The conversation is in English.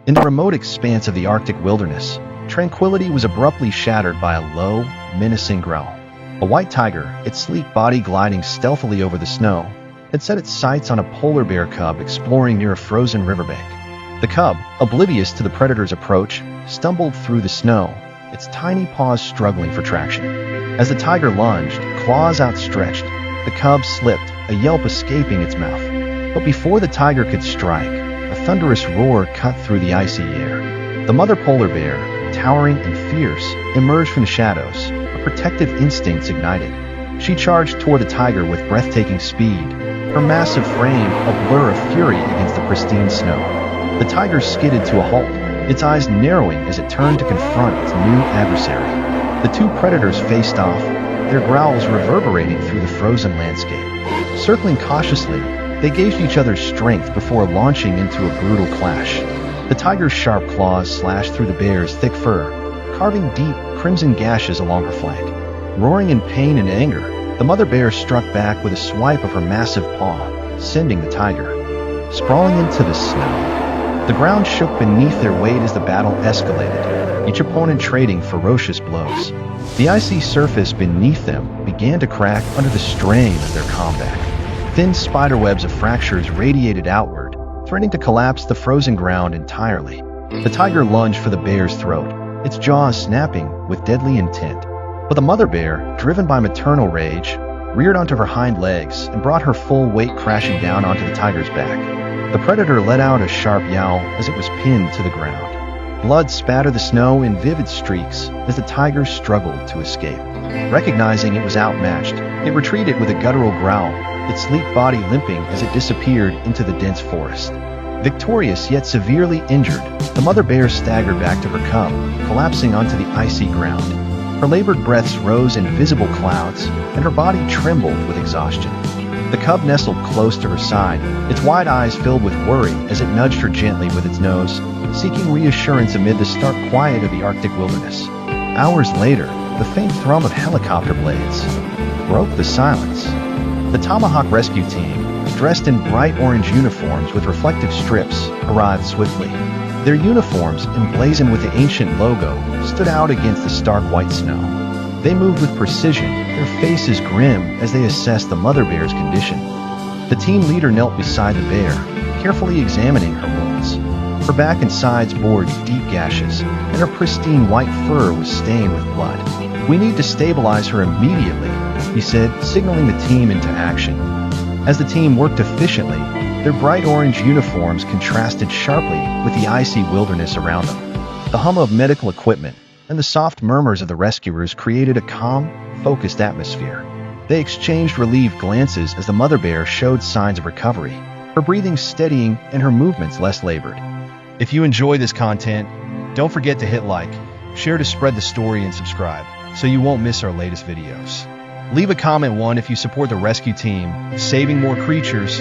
In the remote expanse of the Arctic wilderness, tranquility was abruptly shattered by a low, menacing growl. A white tiger, its sleek body gliding stealthily over the snow, had set its sights on a polar bear cub exploring near a frozen riverbank. The cub, oblivious to the predator's approach, stumbled through the snow, its tiny paws struggling for traction. As the tiger lunged, claws outstretched, the cub slipped, a yelp escaping its mouth. But before the tiger could strike, a thunderous roar cut through the icy air. The mother polar bear, towering and fierce, emerged from the shadows, her protective instincts ignited. She charged toward the tiger with breathtaking speed, her massive frame a blur of fury against the pristine snow. The tiger skidded to a halt, its eyes narrowing as it turned to confront its new adversary. The two predators faced off, their growls reverberating through the frozen landscape. Circling cautiously, they gauged each other's strength before launching into a brutal clash. The tiger's sharp claws slashed through the bear's thick fur, carving deep, crimson gashes along her flank. Roaring in pain and anger, the mother bear struck back with a swipe of her massive paw, sending the tiger sprawling into the snow. The ground shook beneath their weight as the battle escalated, each opponent trading ferocious blows. The icy surface beneath them began to crack under the strain of their combat. Thin spiderwebs of fractures radiated outward, threatening to collapse the frozen ground entirely. The tiger lunged for the bear's throat, its jaws snapping with deadly intent. But the mother bear, driven by maternal rage, reared onto her hind legs and brought her full weight crashing down onto the tiger's back. The predator let out a sharp yowl as it was pinned to the ground. Blood spattered the snow in vivid streaks as the tiger struggled to escape. Recognizing it was outmatched, it retreated with a guttural growl, its sleek body limping as it disappeared into the dense forest. Victorious yet severely injured, the mother bear staggered back to her cub, collapsing onto the icy ground. Her labored breaths rose in visible clouds, and her body trembled with exhaustion. The cub nestled close to her side, its wide eyes filled with worry as it nudged her gently with its nose, seeking reassurance amid the stark quiet of the Arctic wilderness. Hours later, the faint thrum of helicopter blades broke the silence. The Tomahawk rescue team, dressed in bright orange uniforms with reflective strips, arrived swiftly. Their uniforms, emblazoned with the ancient logo, stood out against the stark white snow. They moved with precision, their faces grim as they assessed the mother bear's condition. The team leader knelt beside the bear, carefully examining her wounds. Her back and sides bore deep gashes, and her pristine white fur was stained with blood. "We need to stabilize her immediately," he said, signaling the team into action. As the team worked efficiently, their bright orange uniforms contrasted sharply with the icy wilderness around them. The hum of medical equipment and the soft murmurs of the rescuers created a calm, focused atmosphere. They exchanged relieved glances as the mother bear showed signs of recovery, her breathing steadying and her movements less labored. If you enjoy this content, don't forget to hit like, share to spread the story, and subscribe so you won't miss our latest videos. Leave a comment if you support the rescue team, saving more creatures.